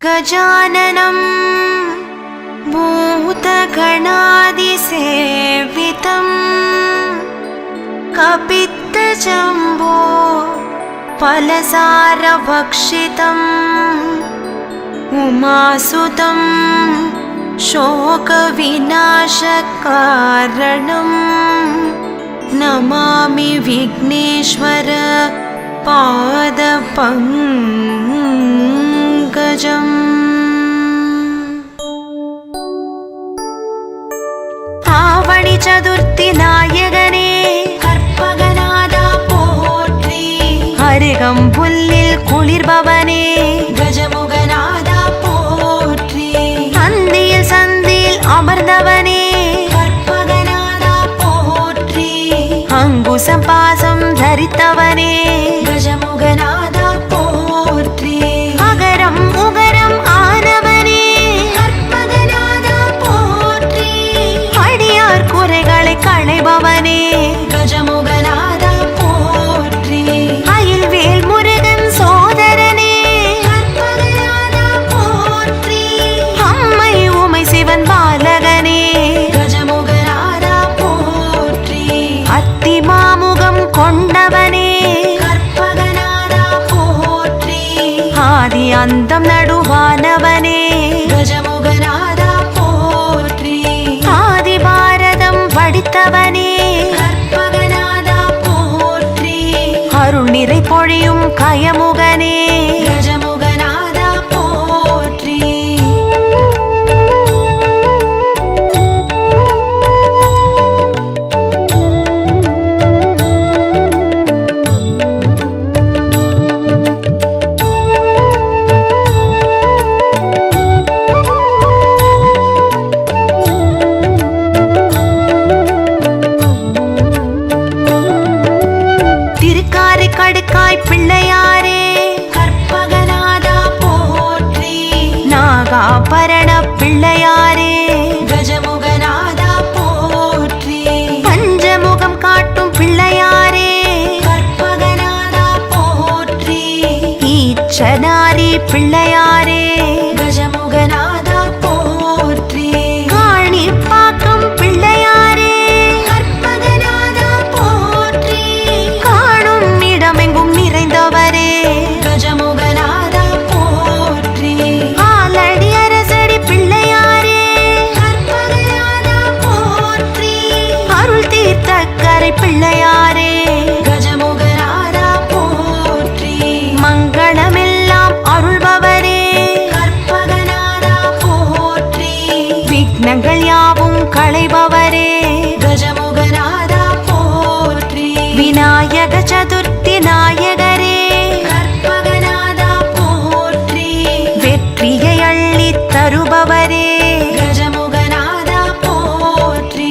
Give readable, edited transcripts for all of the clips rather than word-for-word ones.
गजाननं भूतगणादिसेवितं कपित्तजम्बो फलसारभक्षितम् उमासुतं शोकविनाशकारणं नमामि विघ्नेश्वर पादपङ्कजम्। आवणि चतुर्थी नायकने कर्पगनादा पोट्री अरुगम्पुल्लिल कुलिर्बवने गजमुगनादा पोट्री अन्दियिल सन्दियिल अमर्ந்தவனே कर्पगनादा पोट्री अंगुसं पासं धरितवने गजमुगनादा पोट्री अगरं उगरं आनवने कर्पगनादा पोट्री अडियार कुறைகளை களைபவனே गजमुगनादा पोट्री अयिल्वेल मुरुगन सोदरने कर्पगनादा पोट्री अम्मै उमै सिवन बालगने गजमुगनादा पोट्री अत्तिमामुगम கொண்டவனே कर्पगनादा पोट्री आदि अंतम नडुवानवने गजमुगनादा पोट्री आदि भारतम படித்தவனே कर्पगनादा पोट्री अरुள் நிறை பொழியும் கயமுகனே गजमुगनादा पोट्री கடுக்காய் பிள்ளையாரே கற்பகநாதா போற்றி நாகாபரண பிள்ளையாரே கஜமுகநாதா போற்றி பஞ்சமுகம் காட்டும் பிள்ளையாரே கற்பகநாதா போற்றி ஈச்சனாரி பிள்ளையாரே கஜமுகநாதா போற்றி காணிப்பாக்கம் பிள்ளையாரே எங்கும் நிறைந்தவரே கஜமுகநாதா போற்றி ஆலடி அரசடி பிள்ளையாரே கற்பகநாதா போற்றி அருள் தீர்த்தக்கரை பிள்ளையாரே கஜமுகநாதா போற்றி மங்களமெல்லாம் அருள்பவரே கற்பகநாதா போற்றி விக்னங்கள் யாவும் களைபவரே கஜமுகநாதா போற்றி விநாயக சதுர்த்தி நாயகரே கற்பகநாதா போற்றி வெற்றியை அள்ளித் தருபவரே கஜமுகநாதா போற்றி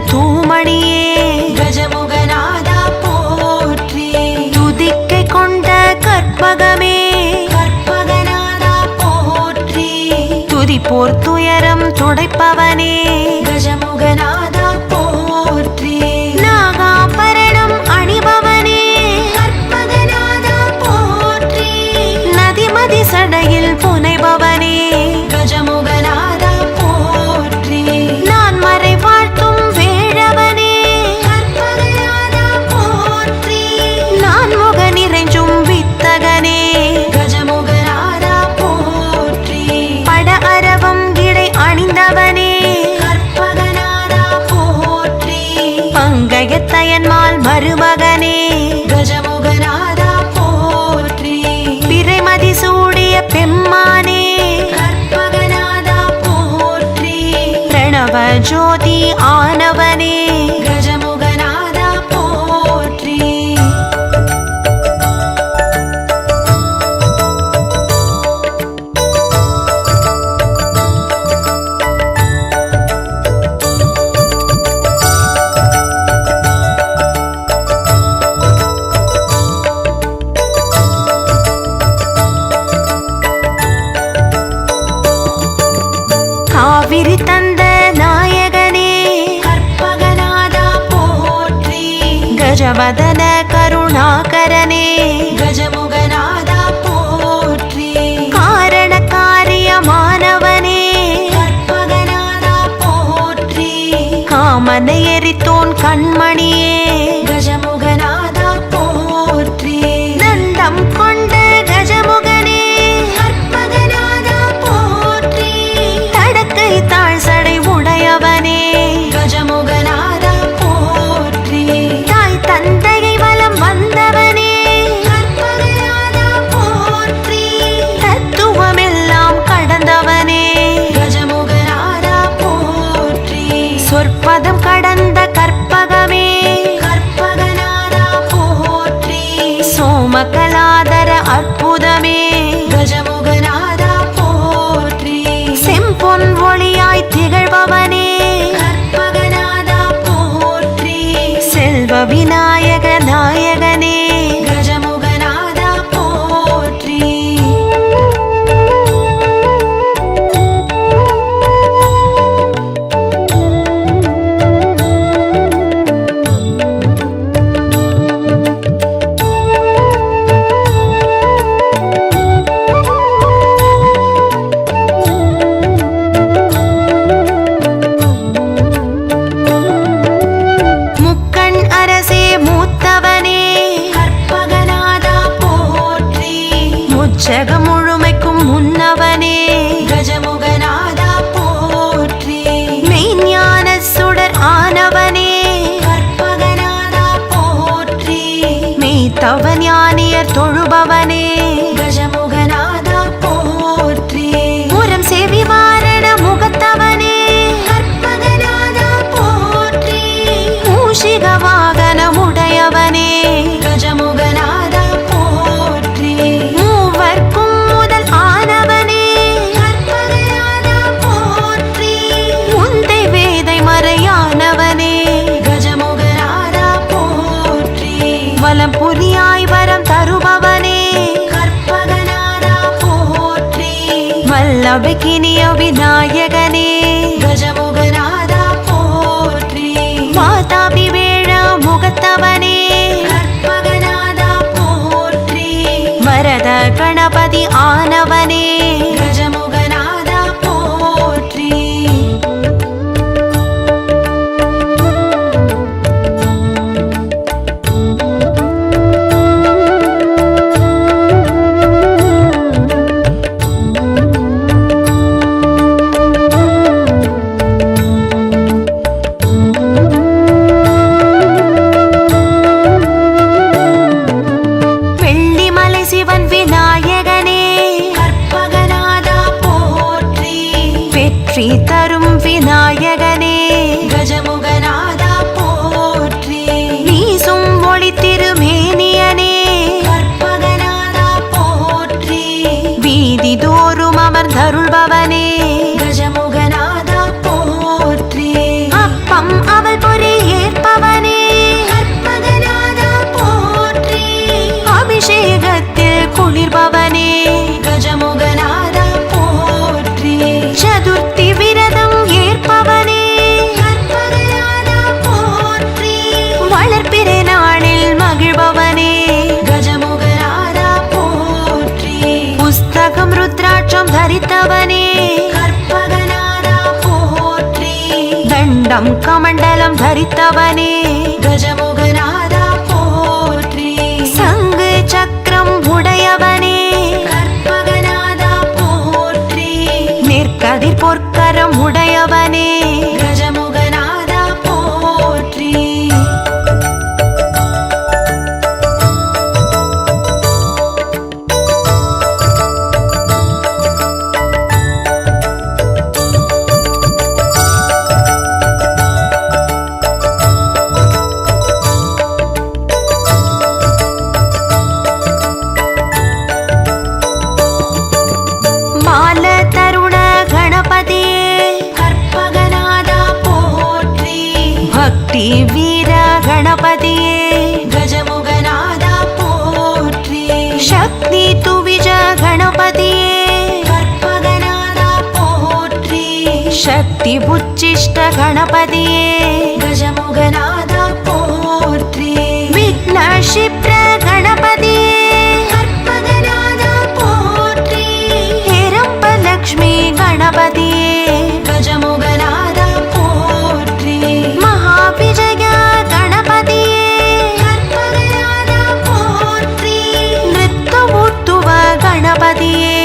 தூமணியே கஜமுகநாதா போற்றி துதிக்கை கொண்ட கற்பகமே கற்பகநாதா போற்றி துதிப்போர் துயரம் துடைப்பவனே கஜமுகநாதா போற்றி நாகாபரணம் அணிபவனே கற்பகநாதா போற்றி நதிமதி சடையில் புனைபவனே கஜமுகநாதா போற்றி நான் மறை வாழ்த்தும் வித்தகனே கஜமுகநாதா போற்றி பட அரவம் இடை அணிந்தவனே கற்பகநாதா போற்றி பங்கயத்தயன்மால் மருமகனே கஜமுகநாதா போற்றி பிறைமதி சூடிய பெம்மானே கற்பகநாதா போற்றி பிரணவ ஜோதி ஆனவனே கஜமுகநாதா போற்றி கஜவதன கருணாகரனே கஜமுகநாதா போற்றி காரண காரியமானவனே கற்பகநாதா போற்றி காமனை எரித்தோன் கண்மணியே கஜமுகநாதா போற்றி நந்தம் கொண்ட கஜமுகனே கற்பகநாதா போற்றி தடக்கை தாழ் சடை உடையவனே கஜமுகநாதா போற்றி தாய் தந்தையை வலம் வந்தவனே கற்பகநாதா போற்றி தத்துவமெல்லாம் கடந்தவனே கஜமுகநாதா போற்றி சொற்பதம் கடந்த கற்பகமே கற்பகநாதா போற்றி சோமகலாதர அற்புதமே கஜமுகநாதா போற்றி செம்பொன் ஒளியாய் திகழ்பவனே கற்பகநாதா போற்றி செல்வ விநாயக நாயகனே கஜமுகநாதா போற்றி முக்கண் அரசே மூத்தவனே கற்பகநாதா போற்றி முச்சகம் முழுமைக்கும் முன்னவனே கஜமுகநாதா போற்றி மெய்ஞான சுடர் ஆனவனே கற்பகநாதா போற்றி மெய்த்தவ ஞானியர் தொழுபவனே கஜமுகநாதா போற்றி புறம் செவி வாரண முகத்தவனே கற்பகநாதா போற்றி மூஷிக வாகனமுடையவனே கஜமுகநாதா போற்றி மூவர்க்கும் முதல் ஆனவனே கற்பகநாதா போற்றி முந்தை வேதை மறையானவனே கஜமுகநாதா போற்றி வலம் புலியாய் வரம் தருபவனே கற்பகநாதா போற்றி வல்லபிக்கினிய விநாயகனே கஜமுகநாதா போற்றி வாதாபி வேழ முகத்தவனே கற்பகநாதா போற்றி வரத கணபதி ஆனவனே கஜமுகநாதா போற்றி வெள்ளிமலை சிவன் விநாயகனே கற்பகநாதா போற்றி வெற்றி தரும் விநாயகனே கஜமுகநாதா போற்றி வீசும் ஒளி திருமேனியனே கற்பகநாதா போற்றி வீதி தோறும் அமர்ந்தருள்பவனே கஜமுகநாதா போற்றி அப்பம் அவள் பொறி ஏற்பவனே கற்பகநாதா போற்றி அபிஷேகத்தில் குளிர்பவனே கஜமுகநாதா போற்றி சதுர்த்தி விரதம் ஏற்பவனே கற்பகநாதா போற்றி வளர்ப்பிறை நாளில் மகிழ்பவனே கஜமுகநாதா போற்றி புஸ்தகம் ருத்ராட்சம் தரித்தவனே கற்பகநாதா போற்றி தண்டம் கமண்டலம் தரித்தவனே கஜமுகநாதா போற்றி சங்கு சக்கரம் உடையவனே கற்பகநாதா போற்றி நெற்கதிர் பொற்கரம் உடையவனே கஜமுகநாதா போற்றி மால தருண கணபதியே கற்பகநாதா போற்றி பக்தி வீர கணபதியே கஜமுகநாதா போற்றி சக்தி துவிஜ கணபதியே கற்பகநாதா போற்றி சக்தி புச்சிஷ்ட கணபதியே கஜமுகநாதா போற்றி க்ஷிப்ர கணபதியே கற்பகநாதா போற்றி. ஹேரம்பலக்ஷ்மி கணபதியே கஜமுகநாதா போற்றி. மகாவிஜய கணபதியே கற்பகநாதா போற்றி. நிருத்தமுத்துவ கணபதியே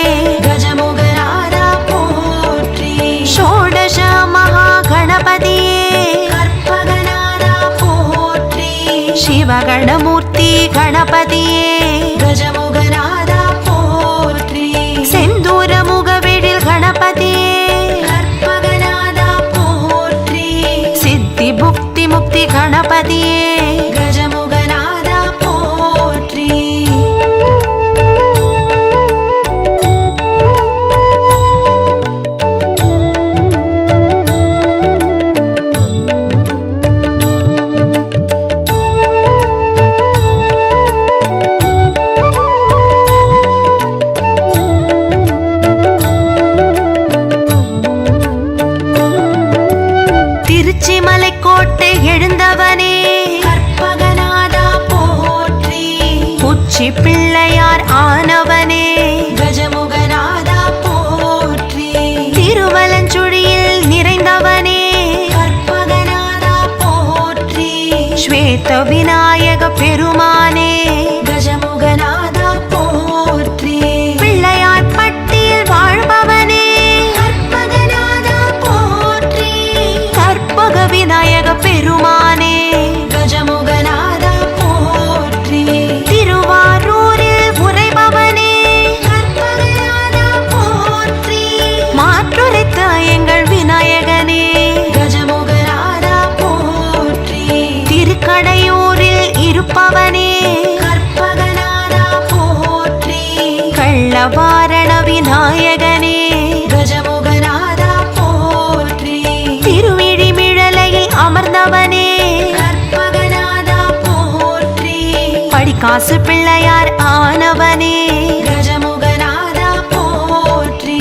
கஜமுகநாதா போற்றி. ஷோடಶ மகா கணபதியே கற்பகநாதா போற்றி. சிவகணமூர்த்தி கணபதியே கஜமுகநாதா போற்றி. செந்தூர முகவெழில் கணபதியே கற்பகநாதா போற்றி. சித்தி புக்தி முக்தி கணபதியே கஜமுகநாதா போற்றி. திருச்சிமலைக்கோட்டை எழுந்தவனே கற்பகநாதா போற்றி. உச்சி பிள்ளையார் ஆனவனே கஜமுகநாதா போற்றி. திருவலஞ்சுழியில் நிறைந்தவனே கற்பகநாதா போற்றி. ஸ்வேத விநாயக பெருமானே கஜமுகநாதா போற்றி. பிள்ளையார் பட்டியில் வாழ்பவனே கற்பகநாதா போற்றி. கற்பக விநாயக பெருமானே கஜமுகநாதா போற்றி. திருவாரூரில் உறைபவனே கற்பகநாதா போற்றி. மாற்றுரைத்த எங்கள் விநாயகனே கஜமுகநாதா போற்றி. திருக்கடையூரில் இருப்பவனே கற்பகநாதா போற்றி. கள்ளவாரண விநாயகனே கஜமுகநாதா போற்றி. திருவிழிமிழலையில் அமர்ந்தவனே கற்பகநாதா போற்றி. படிக்காசு பிள்ளையார் ஆனவனே கஜமுகநாதா போற்றி.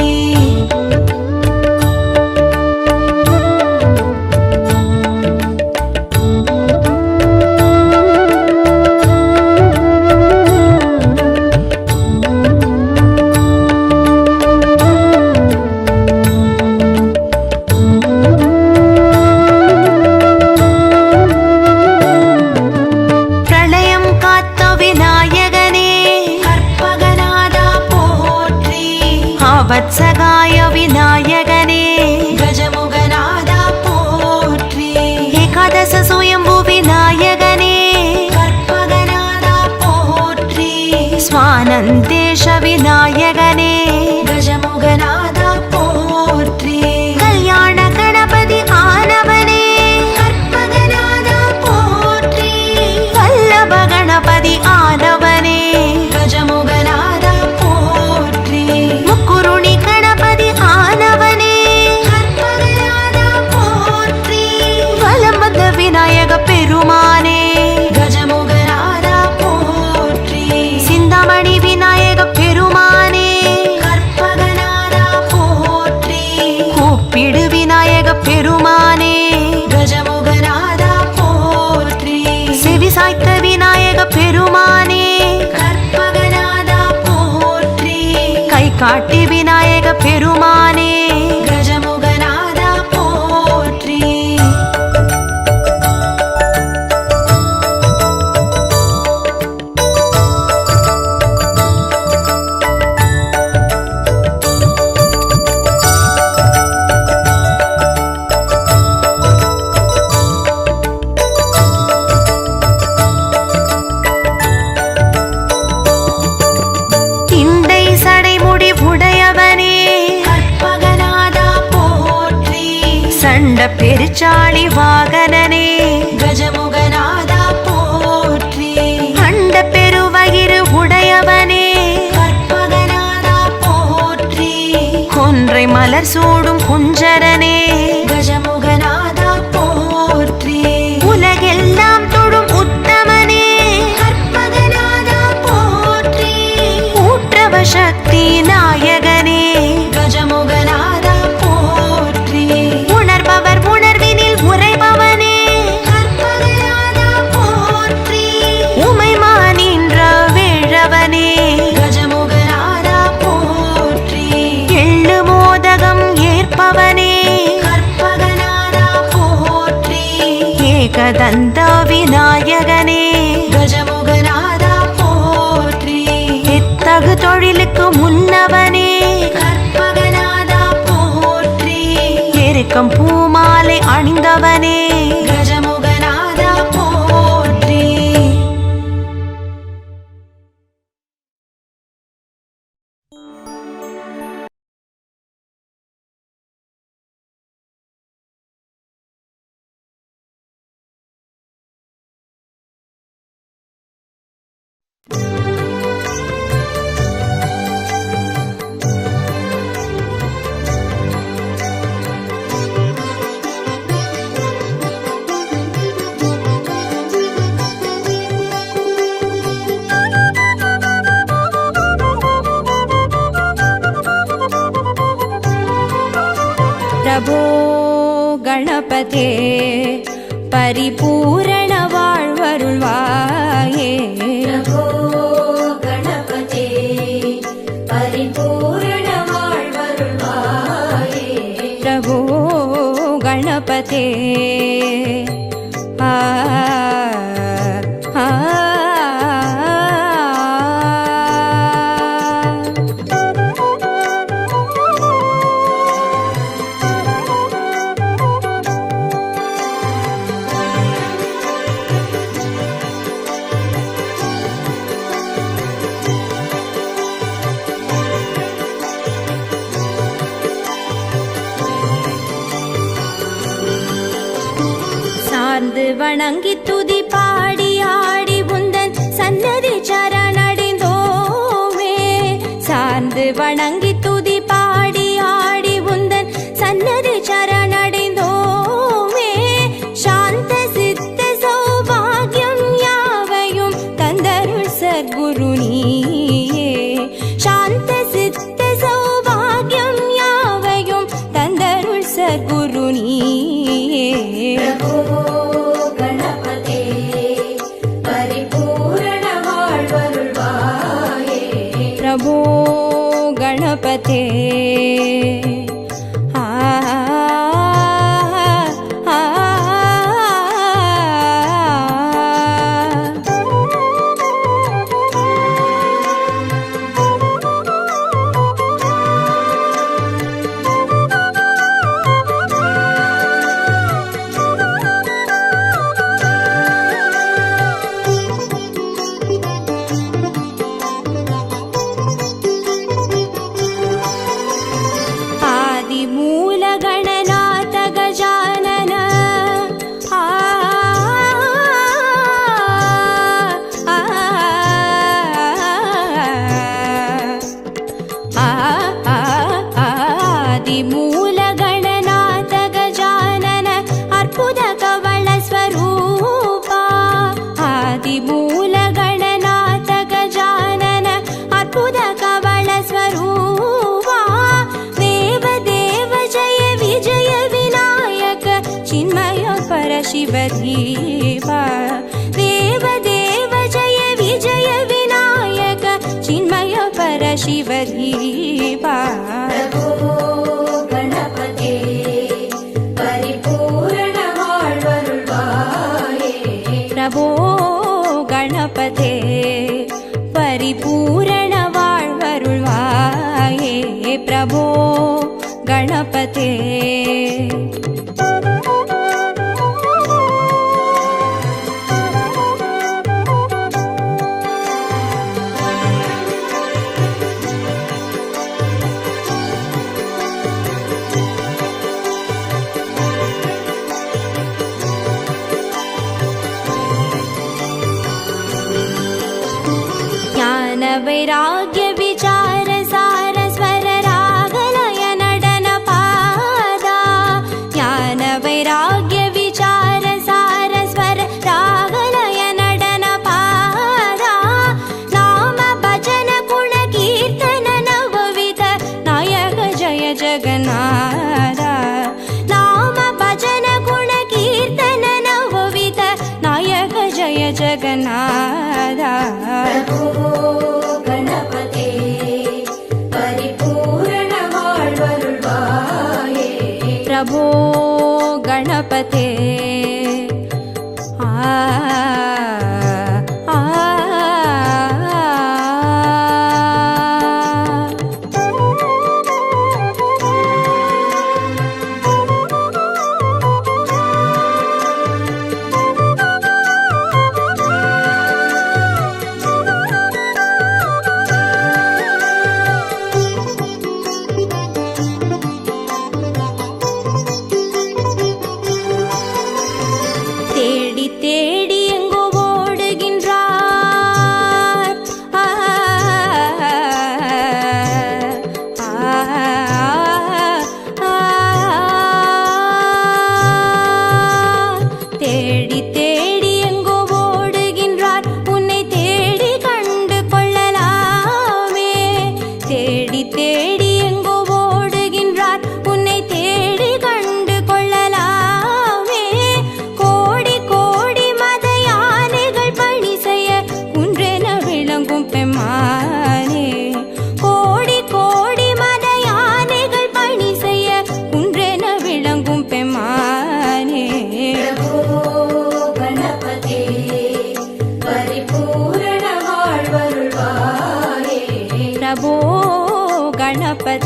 பிரளயம் காத்த விநாயகனே கற்பகநாதா போற்றி. ஆவத்சகாய விநாயகனே கஜமுகநாதா போற்றி. ஏகாதச சுயம்பு விநாயகனே கற்பகநாதா போற்றி. ஸ்வானந்தேஷ விநாயகனே கஜமுகநாதா போற்றி. கல்யாண கணபதி ஆனவனே கற்பகநாதா போற்றி. வல்லப கணபதி ஆனவனே கஜமுகநாதா போற்றி. முக்குருணி கணபதி ஆனவனே கற்பகநாதா போற்றி. வலம்பத விநாயக பெருமானே கஜமுகநாதா போற்றி. சிந்தாமணி விநாயக பெருமானே கற்பகநாதா போற்றி. கூப்பிடு விநாயக பெருமானே கஜமுகநாதா போற்றி. செவிசாய்த்த விநாயக பெருமானே கற்பகநாதா போற்றி. கை காட்டி விநாயக பெருமானே கஜமுகநாதா போற்றி. திண்டை சடைமுடி உடையவனே கற்பகநாதா போற்றி. சண்ட பெருச்சாளி வாகனனே கஜமுகநாதா போற்றி. அண்ட பெருவயிறு உடையவனே கற்பகநாதா போற்றி. கொன்றை மலர் சூடும் குஞ்சரனே கஜமுகநாதா போற்றி. உலகெல்லாம் தொடும் உத்தமனே கற்பகநாதா போற்றி. ஊற்றவ சக்தி நாயகனே கஜமுகநாதா போற்றி. உணர்பவர் உணர்வினில் உறைபவனே கற்பகநாதா போற்றி. உமைமா ஏகதந்த விநாயகனே கஜமுகநாதா போற்றி. இத்தகு தொழிலுக்கு முன்னவனே கற்பகநாதா போற்றி. எருக்கம் பூமாலை அணிந்தவனே கஜமுகநாதா போற்றி. प्रभो गणपते परिपूर्ण வாழ்வருள்வாயே. प्रभो गणपते परिपूर्ण வாழ்வருள்வாயே. प्रभो गणपते आ சார்ந்து வணங்கி துதி பாடி ஆடி உந்தன் சன்னதி சரணடைந்தோமே. சார்ந்து வணங்கி துதி பாடி ஆடி உந்தன் சன்னதி சரணடைந்தோமே. சாந்த சித்த சௌபாகியம் யாவையும் தந்தருள் சத்குரு நீயே. சாந்த சித்த சௌபாகியம் யாவையும் தந்தருள் சத்குரு நீயே. प्रभो गणपते परिपूर्ण வாழ்வருள்வாயே. प्रभो गणपते आ आदिमूल गणनाथ गजानन आदिमूल गणनाथ गजानन अर्पुद कवल स्वरूपा. आदिमूल गणनाथ गजानन अर्पुद कवल स्वरूपा. देव देव जय विजय विनायक चिन्मय परशिव धीवा. देव देव जय विजय विनायक चिन्मय परशिव धीवा. प्रभो गणपते परिपूर्ण வாழ்வருள்வாயே. प्रभो गणपते परिपूर्ण வாழ்வருள்வாயே. प्रभो गणपते ज्ञान वैराग्य विचार सार स्वर रागलय नडन पादा. ज्ञान वैराग्य विचार सार स्वर रागलय नडन पादा. नाम भजन गुण कीर्तन नवविध नायक जय जगन्नाथ. नाम भजन गुण कीर्तन नवविध नायक जय जगन्नाथ. प्रभो गणपते परिपूर्ण வாழ்வருள்வாயே. प्रभो गणपते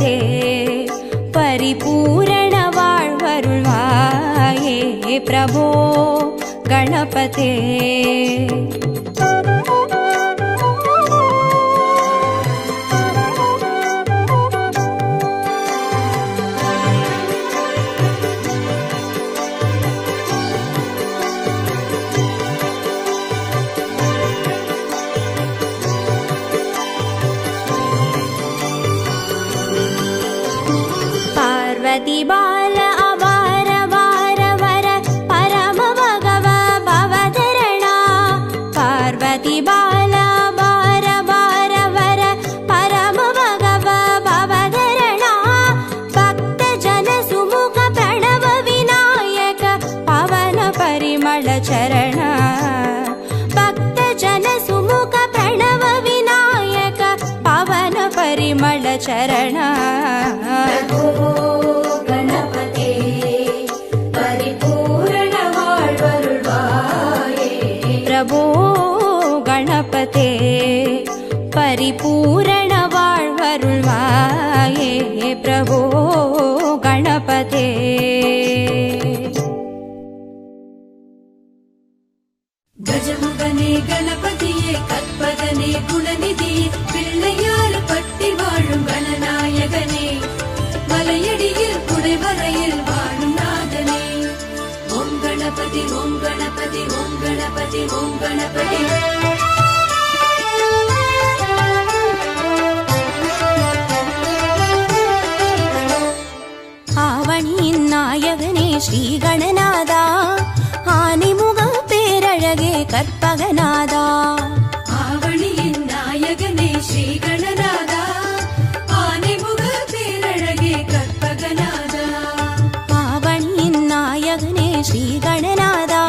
गणपते परिपूर्ण वाळ्वरुळ्वाये प्रभो गणपते पार्वती बाल अवार वार वर परम भगव भवधरणा पार्वती बाल अवार वार वर परम भगव भवधरणा भक्त जन सुमुख प्रणव विनायक पवन परिमळ चरण भक्त जन सुमुख प्रणव विनायक पवन परिमळ चरण प्रभो गणपते परिपूर्ण वाळ्वरुळ्वाये प्रभो गणपते परिपूर्ण वाळ्वरुळ्वाये प्रभो गणपते गजमुगने गणपतिये कற்பगने गुणनिधिये பிள்ளையார் பட்டி வாழும் கணநாயகனே மலையடியில் குடைவரையில் வாழும் நாதனே ஓம் கணபதி ஓம் கணபதி ஓம் கணபதி ஓம் கணபதி ஆவணியின் நாயகனே ஸ்ரீ கணநாதா ஆனிமுக பேரழகே கற்பகநாதா ஆவணியின் நாயகனே ஸ்ரீ கணநாதா ஆனைமுக பேரழகே கற்பகநாதா ஆவணியின் நாயகனே ஸ்ரீ கணநாதா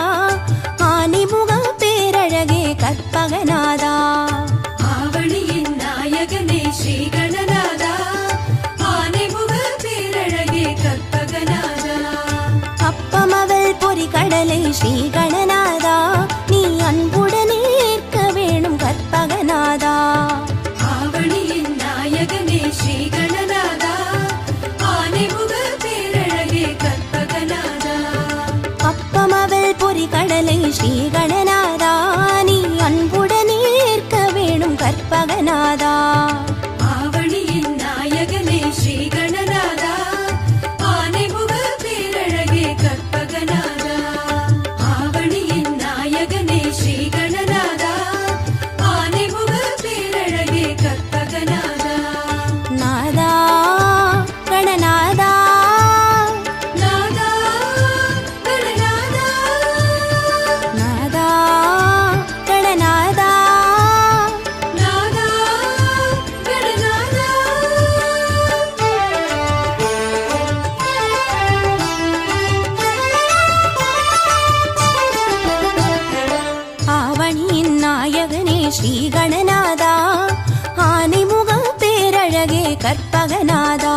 ஆனிமுக பேரழகே கற்பகநாதா ஆவணியின் நாயகனே ஸ்ரீ கணநாதா ஆனைமுக பேரழகே கற்பகநாதா அப்பமவள் பொறி கடலை ஸ்ரீ கணநாதா நீ அன்புடனே ஏற்க வேணும் கற்பகநாதா ஆவணியின் நாயகனே ஸ்ரீ கணநாதா ஆனைமுக பேரழகே கற்பகநாதா அப்பமவள் பொறி கடலை ஸ்ரீ கணநாதா நீ அன்புடனே ஏற்க வேணும் கற்பகநாதா ஆவணியின் நாயகனே ஸ்ரீ கணநாதா ஆனைமுக பேரழகே கற்பகநாதா ஆவணியின் நாயகனே ஸ்ரீ கணநாதா ஆனைமுக பேரழகே கற்பகநாதா நாதா கணநாதா நாதா கணநாதா நாதா கணநாதா நாதா கணநாதா ஆவணியின் நாயகனே ஸ்ரீ கணநாதா ஆனைமுக பேரழகே கற்பகநாதா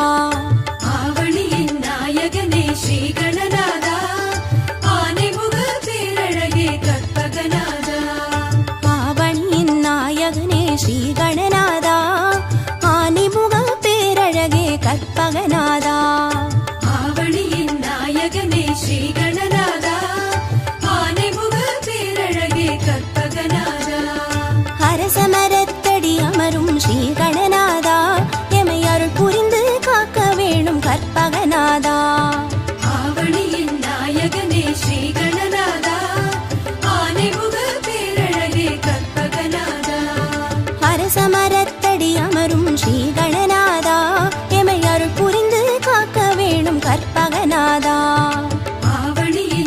ஆவணியின் நாயகனே ஸ்ரீ கணநாதா ஆனைமுக பேரழகே கற்பகநாதா ஆவணியின் நாயகனே ஸ்ரீ கணநாதா ஆனைமுக பேரழகே கற்பகநாதா ஆவணியின் நாயகனே ஸ்ரீ கணநாதா ஆனைமுக பேரழகே கற்பகநாதா அரசமரத்தடி அமரும் ஸ்ரீ கணநாதா எமை அருள் புரிந்து காக்க வேணும் கற்பகநாதா ஆவணியின் நாயகனே ஸ்ரீ கணநாதா ஆனைமுக பேரழகே கற்பகநாதா அரசமரத்தடி அமரும் ஸ்ரீ கணநாதா எமை அருள் புரிந்து காக்க வேணும் கற்பகநாதா ஆவணியின்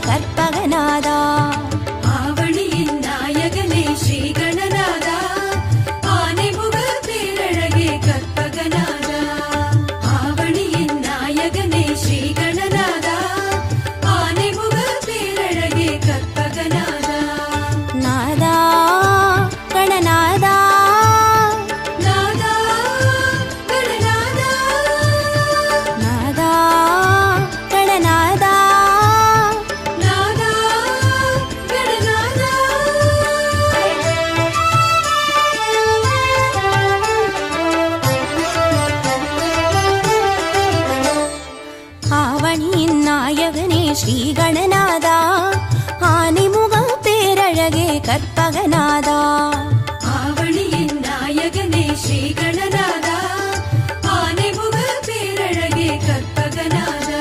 கற்பகநாதா. ஆவணியின் நாயகனே ஸ்ரீ கணநாதா, ஆனைமுக பேரழகே கற்பகநாதா. ஆவணியின் நாயகனே ஸ்ரீ கணநாதா, ஆனைமுக பேரழகே கற்பகநாதா. நாதா கணநாதா, நாதா கணநாதா, நாதா கணநாதா, நாதா கணநாதா. ஆவணியின் நாயகனே ஸ்ரீ கணநாதா, ஆனைமுக பேரழகே கற்பகநாதா. ஆவணியின் நாயகனே ஸ்ரீ கணநாதா, ஆனைமுக பேரழகே கற்பகநாதா.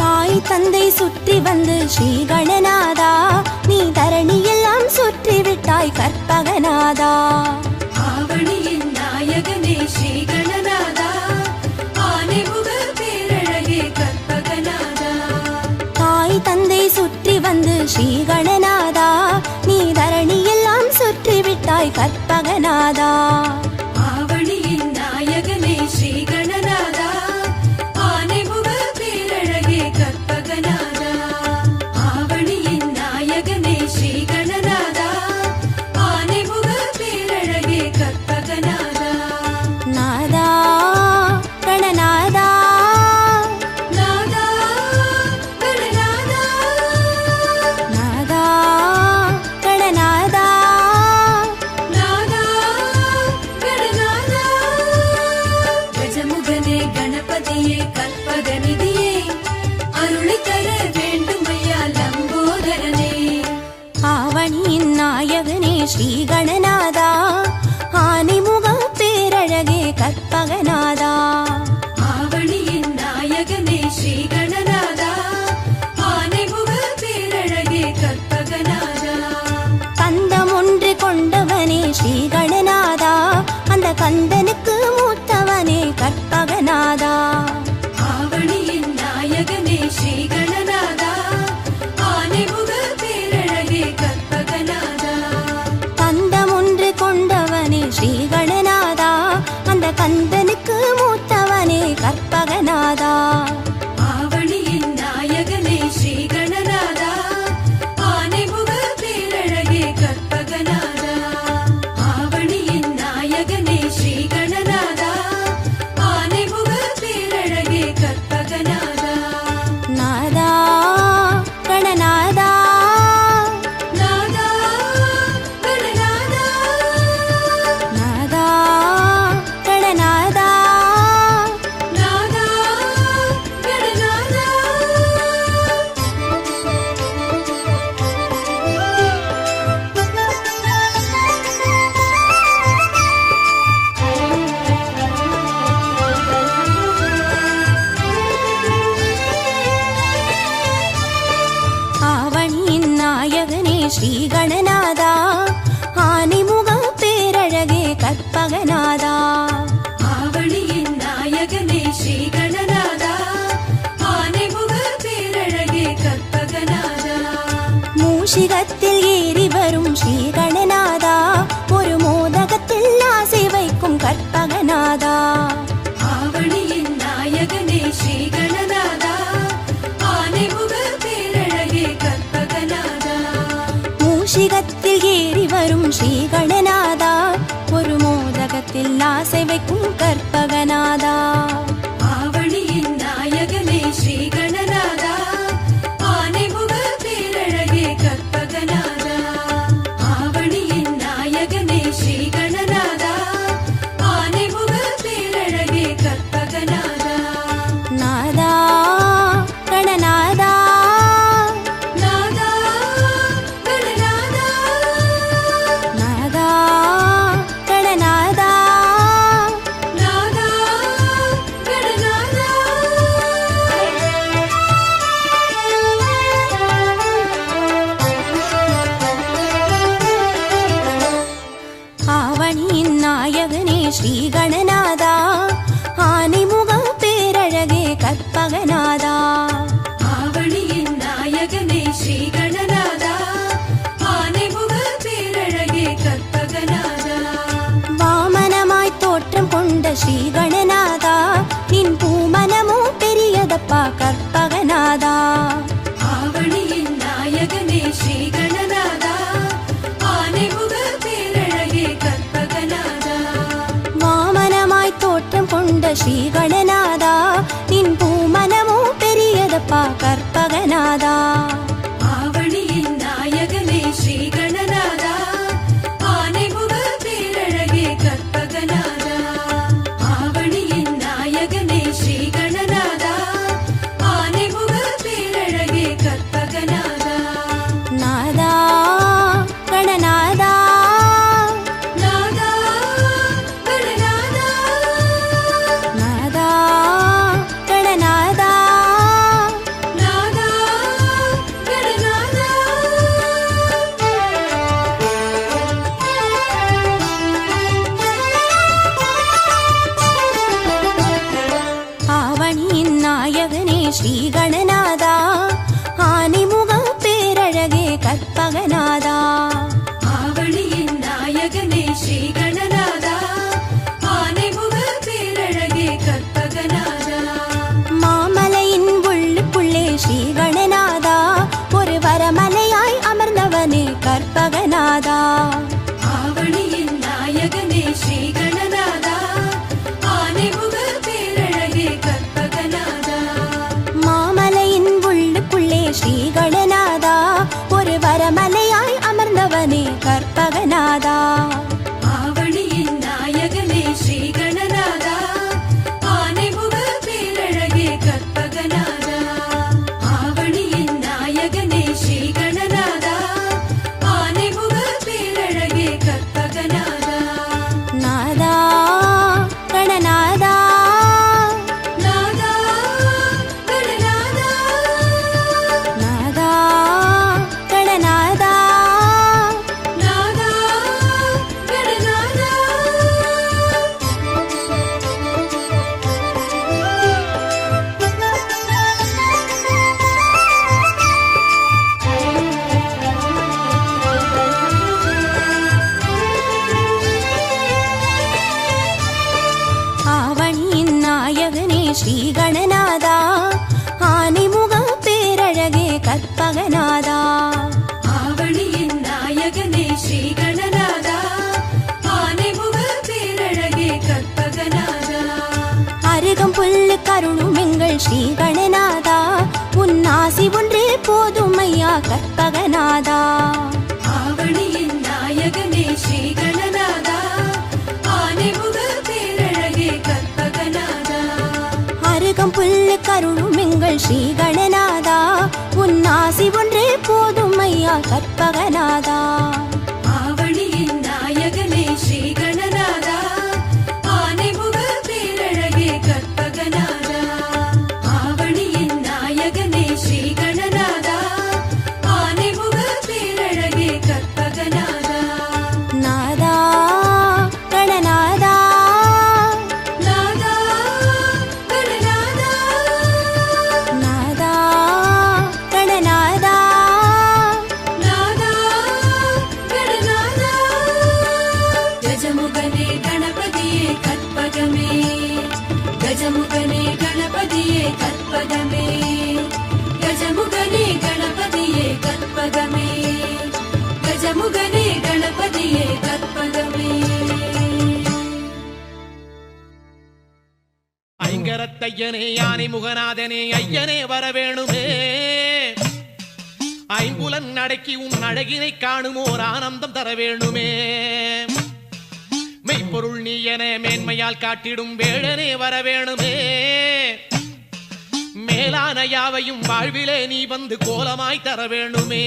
தாய் தந்தை சுற்றி வந்து ஸ்ரீ கணநாதா, நீ தரணியெல்லாம் சுற்றி விட்டாய் கற்பகநாதா. ஆவணியின் நாயகனே ஸ்ரீ கணநாதா, ஆனைமுக பேரழகே கற்பகநாதா. தாய் தந்தை சுற்றி வந்து ஸ்ரீ கணநாதா, நீ தரணியெல்லாம் சுற்றி விட்டாய் கற்பகநாதா. ஆவணியின் நாயகனே ஸ்ரீ கணநாதா, ஆனைமுக பேரழகே கற்பகநாதா. ஆவணியின் நாயகனே ஸ்ரீ கணநாதா, ஆனைமுக பேரழகே கற்பகநாதா. நாதா கணநாதா, நாதா கணநாதா, நாதா கணநாதா, நாதா கணநாதா. கஜமுகனே கணபதியே கற்பகநிதியே, அருளை தர வேண்டுமையா லம்போதரனே. ஆவணியின் நாயகனே ஸ்ரீ கணநாதா, ஆனைமுக பேரழகே கற்பகநாதா. ஆவணியின் நாயகனே ஸ்ரீ கணநாதா, ஆனைமுக பேரழகே கற்பகநாதா. கந்தம் ஒன்று கொண்டவனே ஸ்ரீ கணநாதா, அந்த கந்தனுக்கு மூத்தவனே கற்பகநாதா. ஆவணியின் நாயகனே ஸ்ரீ கணநாதா, ஆனைமுக பேரழகே கற்பகநாதா. கந்தம் ஒன்று கொண்டவனே ஸ்ரீ கணநாதா, அந்த கந்தனுக்கு மூத்தவனே கற்பகநாதா. ஆவணியின் நாயகனே ஸ்ரீ கணநாதா, ஆனைமுக பேரழகே கற்பகநாதா. ஆவணியின் நாயகனே ஸ்ரீ கணநாதா, ஆனைமுக பேரழகே கற்பகநாதா. நாதா கணநாதா, நாதா கணநாதா, நாதா கணநாதா, நாதா கணநாதா. ஆவணியின் நாயகனே ஸ்ரீ கணநாதா, ஆனைமுக பேரழகே கற்பகநாதா. ஆவணியின் நாயகனே ஸ்ரீ கணநாதா, ஆனைமுக பேரழகே கற்பகநாதா. மூஷிகத்தில் ஏறி வரும் ஸ்ரீ கணநாதா, ஒரு மோதகத்தில் ஆசை வைக்கும் கற்பகநாதா. ஆவணியின் நாயகனே ஸ்ரீ கணநாதா, ஆனைமுக பேரழகே கற்பகநாதா. மூஷிகத்தில் ஏறி வரும் ஸ்ரீ கணநாதா, ஒரு மோதகத்தில் ஆசை வைக்கும் கற்பகநாதா. ஆவணியின் நாயகனே ஸ்ரீ கணநாதா, ஆனைமுக பேரழகே கற்பகநாதா. ஆவணியின் நாயகனே ஸ்ரீ கணநாதா, ஆனைமுக பேரழகே கற்பகநாதா. நாதா கணநாதா, நாதா கணநாதா, நாதா கணநாதா, நாதா ஸ்ரீ கணநாதா ஆனைமுக பேரழகே கற்பகநாதா வாமனமாய் தோற்றம் கொண்ட ஸ்ரீ கணநாதா நின் பூமனமோ பெரியதப்பா கற்பகநாதா ஆவணியின் நாயகனே ஸ்ரீ கணநாதா ஆனைமுக பேரழகே கற்பகநாதா வாமனமாய் தோற்றம் கொண்ட ஸ்ரீ கணநாதா நின் பூமனமோ பெரியதப்பா கற்பகநாதா ஆவணியின் நாயகனே ஸ்ரீ கணநாதா ஆனைமுக பேரழகே கற்பகநாதா ஆவணியின் நாயகனே ஸ்ரீ கணநாதா ஆனைமுக பேரழகே கற்பகநாதா நாதா கணநாதா நாதா கணநாதா நாதா கணநாதா நாதா கணநாதா ஆவணியின் நாயகனே ஸ்ரீ கணநாதா ஆனைமுக பேரழகே கற்பகநாதா ஆவணியின் நாயகனே ஸ்ரீ கணநாதா ஆனைமுக பேரழகே கற்பகநாதா மாமலையின் உள்ளுக்குள்ளே ஸ்ரீ கணநாதா ஒரு வரமலையாய் அமர்ந்தவனே கற்பகநாதா ஆவணியின் நாயகனே ஸ்ரீ கணநாதா ஆனைமுக பேரழகே கற்பகநாதா மாமலையின் உள்ளுக்குள்ளே ஸ்ரீ கணநாதா ஒரு வரமலையாய் அமர்ந்தவனே கற்பகநாதா ஆவணியின் நாயகனே ஸ்ரீ கணநாதா ஆனைமுக பேரழகே கற்பகநாதா ஆவணியின் நாயகனே ஸ்ரீ கணநாதா ஆனைமுக பேரழகே கற்பகநாதா நாதா கணநாதா நாதா கணநாதா நாதா கணநாதா நாதா கணநாதா ஆவணியின் நாயகனே ஸ்ரீ கணநாதா ஆனைமுக பேரழகே கற்பகநாதா ஆவணியின் நாயகனே ஸ்ரீ கணநாதா ஆனைமுக பேரழகே கற்பகநாதா அருகம் புல்லு கருணும் எங்கள் ஸ்ரீ கணநாதா உன் ஆசி ஒன்றே போதும் ஐயா கற்பகநாதா ஆவணியின் நாயகனே ஸ்ரீ கணநாதா ஆனைமுக பேரழகே கற்பகநாதா அருகம் புல்லு கருணும் எங்கள் ஸ்ரீ கணநாதா உன் ஆசி ஒன்றே போதும் ஐயா கற்பகநாதா ஆவணியின் நாயகனே ஸ்ரீ கணநாதா ஆனைமுக பேரழகே கற்பகநாதா ஆவணியின் நாயகனே ஸ்ரீ கணநாதா ஆனைமுக பேரழகே கற்பகநாதா நாதா கணநாதா நாதா கணநாதா நாதா கணநாதா நாதா கணநாதா கஜமுகனே கணபதியே கற்பகமே கஜமுகனே கணபதியே கற்பகமே கஜமுகனே கணபதியே கற்பகமே கஜமுகனே கணபதியே கற்பகமே ஐங்கரத்தையனே யானை முகநாதனே ஐயனே வரவேணுமே ஐம்புலன் அடக்கி உன் அழகினை காணும் ஓர் ஆனந்தம் தர வேணுமே மெய்ப்பொருள் நீ என மேன்மையால் காட்டிடும் வேழனே வரவேணுமே மேலான யாவையும் வாழ்விலே நீ வந்து கோலமாய் தர வேணுமே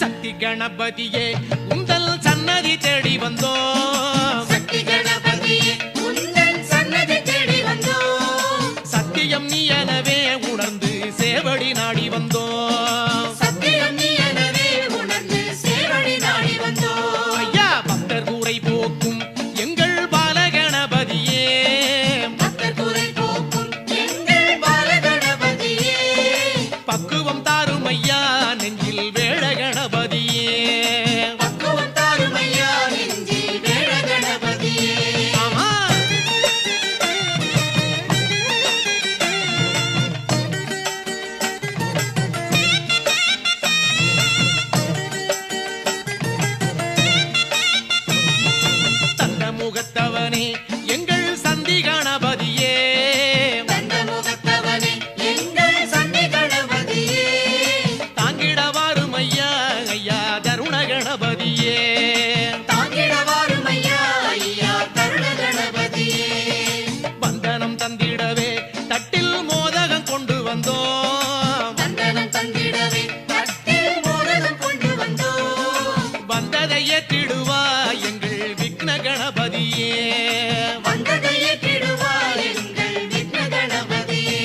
சக்தி கணபதியே உந்தல் சன்னதி தேடி வந்தோம் சக்தி கணபதியே உந்தன் சன்னதி தேடி வந்தோம் சத்தியம் நீ எனவே உணர்ந்து சேவடி நாடி வந்தோம் சத்தியம் நீ எனவே உணர்ந்து சேவடி நாடி வந்தோம் ஐயா பக்தர் கூரை போக்கும் எங்கள் பாலகணபதியே முகத்தவனே எங்கள் சந்தி கணபதியே தங்க முகத்தவனே எங்கள் சந்தி கணபதியே தாங்கிட வாரும் ஐயா ஐயா தருண கணபதியே தாங்கிட வாரும் ஐயா ஐயா தருண கணபதியே வந்தனம் தந்திடவே தட்டில் மோதகம் கொண்டு வந்தோம் வந்தனம் தந்திடவே தட்டில் மோதகம் கொண்டு வந்தோம் வந்ததை ஏற்றிடுவா எங்கள் விக்ன கணபதியே வந்ததை ஏற்றிடுவார் எங்கள் விக்ன கணபதியே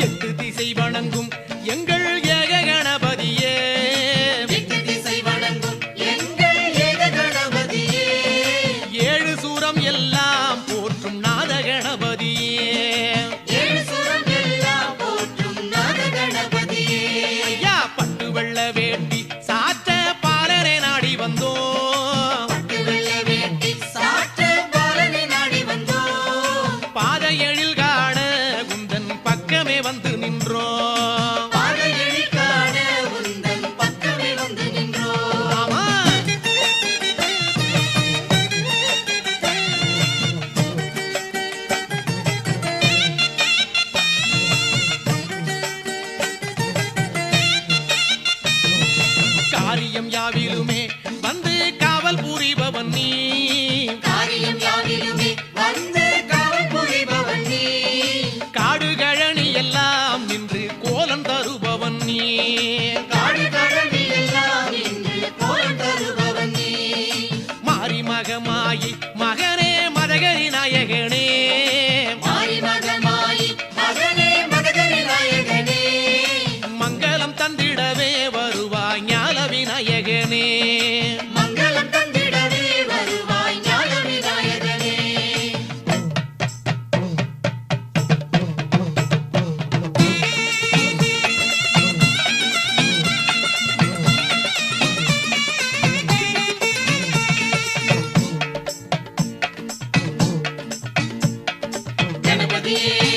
எட்டு திசை வணங்கும் எங்கள் ஏக கணபதியே எட்டு திசை வணங்கும் எங்கள் ஏக கணபதியே ஏழு சூரம் எல்லாம் போற்றும் நாத கணபதியே ஏழு சுரம் எல்லாம் போற்றும் நாத கணபதியே ஐயா பட்டு வெள்ள வேண்டி சாற்ற பாலனை நாடி வந்தோம் பட்டு வெள்ளை வேட்டி சாற்ற பாலனை நாடி வந்தோம் பாதை எழில் காண குந்தன் பக்கமே வந்து நின்றோம் பாதையடி காண உந்தன் பக்கமே வந்து நின்றோம் ஆமா காரியம் யாவிலுமே வந்து காவல் புரிபவன் நீ காரியம் யாவிலுமே வந்து காவல் புரிபவன் நீ காடு கழனி எல்லாம் நின்று கோலம் தருபவன் நீ காடு கடவி எல்லாம் இன்று கோலம் தருபவன் நீ மாறி மகமாயி மகனே மதகரி நாயகனே மாறி மகமாயி மகனே மகதரி நாயகனே மங்களம் தந்திடவே வருவாய் ஞான விநாயகனே மங்களம் தந்திடவே வருவாய் ஞான விநாயகனே கணபதியே